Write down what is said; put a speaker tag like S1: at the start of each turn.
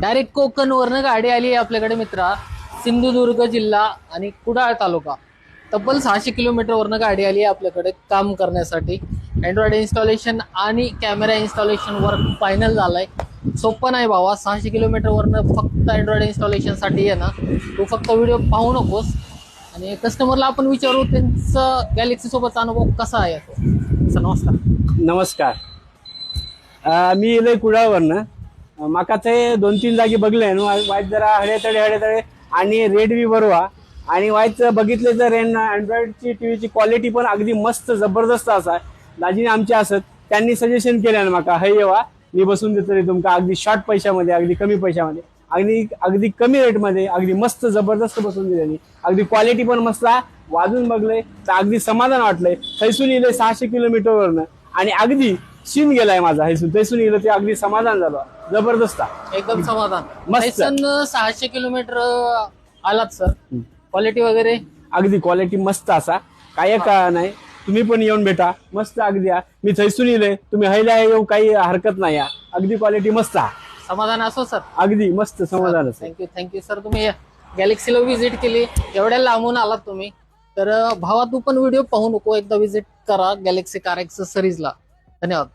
S1: Direct Konkan वरनं गाडी आली आहे आपल्याकडे मित्रा. सिंधुदुर्ग जिल्हा आणि कुडाळ तालुका, तब्बल 600 किलोमीटर वरनं गाडी आली आहे आपल्याकडे काम करण्यासाठी. अँड्रॉइड इन्स्टॉलेशन आणि कॅमेरा इन्स्टॉलेशन वर्क फायनल झालाय. सोपं नाही भावा, 600 किलोमीटर वरनं फक्त अँड्रॉइड इन्स्टॉलेशन साठी आहे ना. तू फक्त व्हिडिओ पाहू नकोस. आणि कस्टमरला आपण विचारू त्यांचं गॅलेक्सी सोबतचा अनुभव कसा आहे. सर नमस्कार.
S2: नमस्कार. मी इलय कुडाळवरनं. माका ते 2-3 जागी बघले वाईट जरा हळे आणि रेट बी बरोवा आणि वाईट बघितले तर अँड्रॉइडची टीव्हीची क्वालिटी पण अगदी मस्त जबरदस्त असा. दाजीने आमचे असत त्यांनी सजेशन केलं माका हे येवा मी बसून देतो रे तुमका अगदी शॉर्ट पैशामध्ये, अगदी कमी पैशामध्ये, अगदी कमी रेटमध्ये, अगदी मस्त जबरदस्त बसून दिल्याने. अगदी क्वालिटी पण मस्त वाजून बघले तर अगदी समाधान वाटलंय. थैसून इले 600 किलोमीटरवरनं आणि अगदी शीन गेलाय माझा. थैसून इलं ते अगदी समाधान झालं. जबरदस्त
S1: एकदम समाधान.
S2: मस्त.
S1: 600 किलोमीटर आलात सर. क्वालिटी वगैरे
S2: अगदी क्वालिटी मस्त असा काय का नाही. तुम्ही पण येऊन भेटा. मस्त अगदी मी थैसून इले तुम्ही हैला येऊ काही हरकत नाही. अगदी क्वालिटी मस्त
S1: समाधान असो सर.
S2: अगदी मस्त समाधान.
S1: Thank you sir. तुम्ही गॅलेक्सीला व्हिजिट केली, एवढ्या लांबून आलात तुम्ही, तर भावा तू पण व्हिडिओ पाहू नको, एकदा व्हिजिट करा गॅलेक्सी कार एक्सेसरीजला. धन्यवाद.